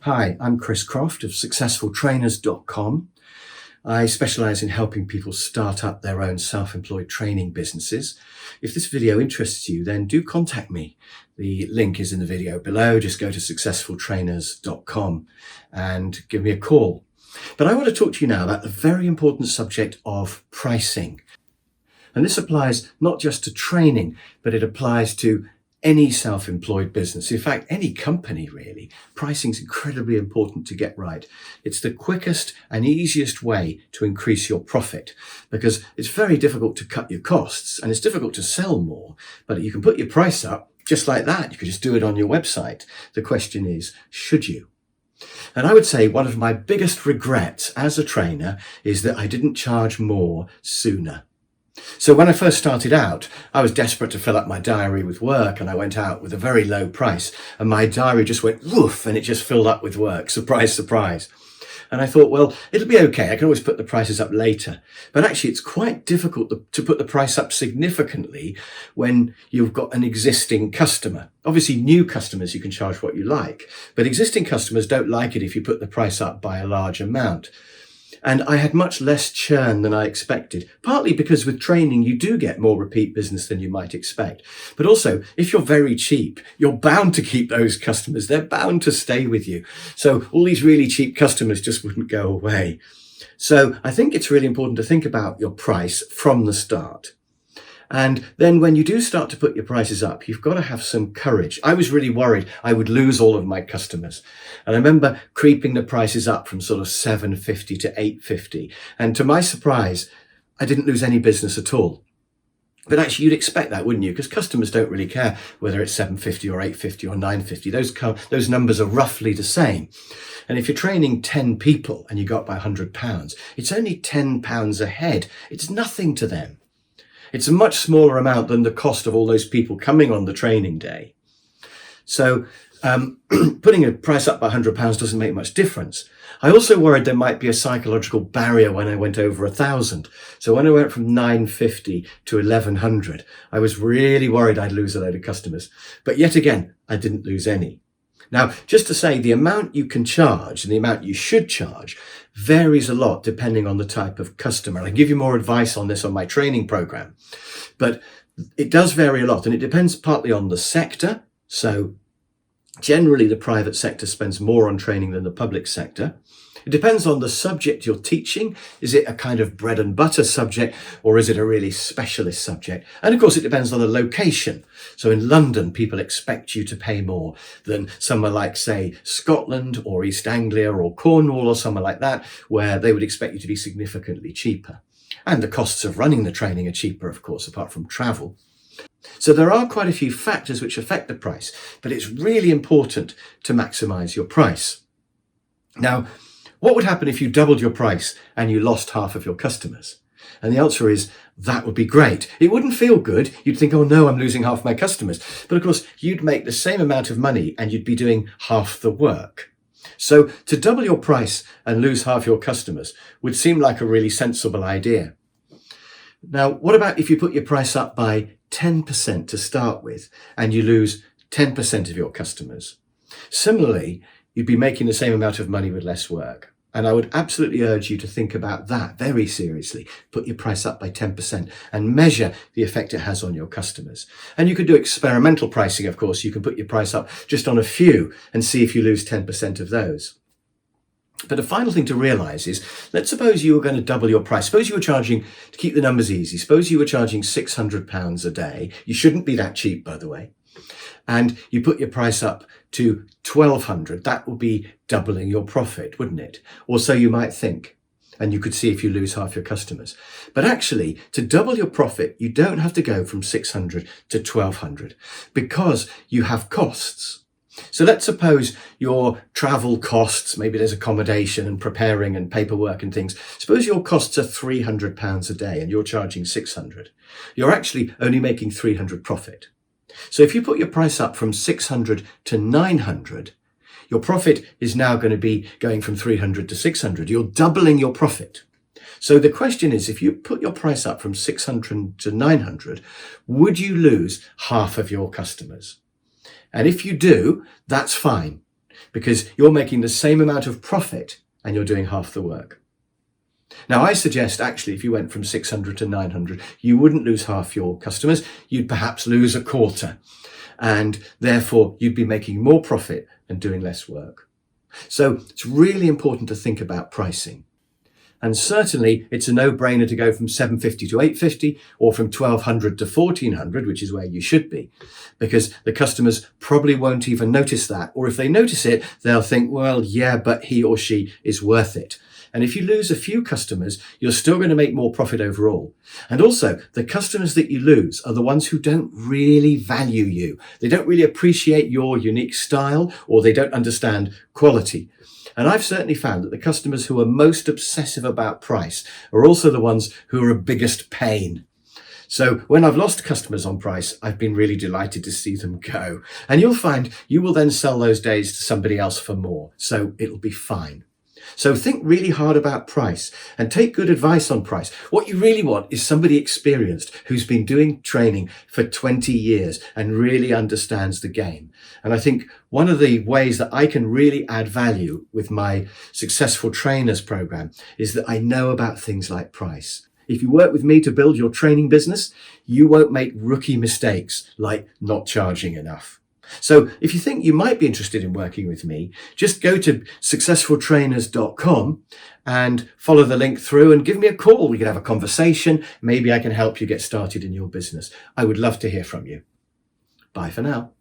Hi, I'm Chris Croft of successfultrainers.com. I specialize in helping people start up their own self-employed training businesses. If this video interests you, then do contact me. The link is in the video below. Just go to successfultrainers.com and give me a call. But I want to talk to you now about the very important subject of pricing. And this applies not just to training, but it applies to any self-employed business. In fact, any company really. Pricing is incredibly important to get right. It's the quickest and easiest way to increase your profit because it's very difficult to cut your costs and it's difficult to sell more, but you can put your price up just like that. You could just do it on your website. The question is, should you? And I would say one of my biggest regrets as a trainer is that I didn't charge more sooner. So when I first started out, I was desperate to fill up my diary with work and I went out with a very low price and my diary just went woof and it just filled up with work. Surprise, surprise. And I thought, well, it'll be okay. I can always put the prices up later. But actually, it's quite difficult to put the price up significantly when you've got an existing customer. Obviously, new customers, you can charge what you like, but existing customers don't like it if you put the price up by a large amount. And I had much less churn than I expected, partly because with training, you do get more repeat business than you might expect. But also, if you're very cheap, you're bound to keep those customers. They're bound to stay with you. So all these really cheap customers just wouldn't go away. So I think it's really important to think about your price from the start. And then when you do start to put your prices up, you've got to have some courage. I was really worried I would lose all of my customers. And I remember creeping the prices up from sort of $7.50 to $8.50. And to my surprise, I didn't lose any business at all. But actually, you'd expect that, wouldn't you? Because customers don't really care whether it's $7.50 or $8.50 or $9.50. Those numbers are roughly the same. And if you're training 10 people and you go up by £100, it's only £10 a head. It's nothing to them. It's a much smaller amount than the cost of all those people coming on the training day. So putting a price up by £100 doesn't make much difference. I also worried there might be a psychological barrier when I went over 1,000. So when I went from $9.50 to $1,100, I was really worried I'd lose a load of customers. But yet again, I didn't lose any. Now, just to say, the amount you can charge and the amount you should charge varies a lot depending on the type of customer. I give you more advice on this on my training program, but it does vary a lot and it depends partly on the sector. So generally the private sector spends more on training than the public sector. It depends on the subject you're teaching. Is it a kind of bread and butter subject or is it a really specialist subject? And of course, it depends on the location. So in London, people expect you to pay more than somewhere like, say, Scotland or East Anglia or Cornwall or somewhere like that, where they would expect you to be significantly cheaper. And the costs of running the training are cheaper, of course, apart from travel. So there are quite a few factors which affect the price, but it's really important to maximize your price. Now, what would happen if you doubled your price and you lost half of your customers? And the answer is, that would be great. It wouldn't feel good. You'd think, oh no, I'm losing half my customers. But of course, you'd make the same amount of money and you'd be doing half the work. So to double your price and lose half your customers would seem like a really sensible idea. Now, what about if you put your price up by 10% to start with and you lose 10% of your customers? Similarly, you'd be making the same amount of money with less work. And I would absolutely urge you to think about that very seriously. Put your price up by 10% and measure the effect it has on your customers. And you could do experimental pricing, of course. You can put your price up just on a few and see if you lose 10% of those. But the final thing to realize is, let's suppose you were going to double your price. Suppose you were charging, to keep the numbers easy, suppose you were charging £600 a day. You shouldn't be that cheap, by the way. And you put your price up to $1,200, that would be doubling your profit, wouldn't it? Or so you might think. And you could see if you lose half your customers. But actually, to double your profit, you don't have to go from 600 to 1,200 because you have costs. So let's suppose your travel costs, maybe there's accommodation and preparing and paperwork and things. Suppose your costs are £300 a day and you're charging 600. You're actually only making 300 profit. So if you put your price up from 600 to 900, your profit is now going to be going from 300 to 600. You're doubling your profit. So the question is, if you put your price up from 600 to 900, would you lose half of your customers? And if you do, that's fine. because you're making the same amount of profit and you're doing half the work. Now, I suggest actually if you went from 600 to 900, you wouldn't lose half your customers. You'd perhaps lose a quarter, and therefore you'd be making more profit and doing less work. So it's really important to think about pricing. And certainly it's a no-brainer to go from 750 to 850 or from 1200 to 1400, which is where you should be, because the customers probably won't even notice that. Or if they notice it, they'll think, well, yeah, but he or she is worth it. And if you lose a few customers, you're still going to make more profit overall. And also, the customers that you lose are the ones who don't really value you. They don't really appreciate your unique style, or they don't understand quality. And I've certainly found that the customers who are most obsessive about price are also the ones who are a biggest pain. So when I've lost customers on price, I've been really delighted to see them go. And you'll find you will then sell those days to somebody else for more. So it'll be fine. So think really hard about price and take good advice on price. What you really want is somebody experienced who's been doing training for 20 years and really understands the game. And I think one of the ways that I can really add value with my Successful Trainers program is that I know about things like price. If you work with me to build your training business, you won't make rookie mistakes like not charging enough. So if you think you might be interested in working with me, just go to successfultrainers.com and follow the link through and give me a call. We can have a conversation. Maybe I can help you get started in your business. I would love to hear from you. Bye for now.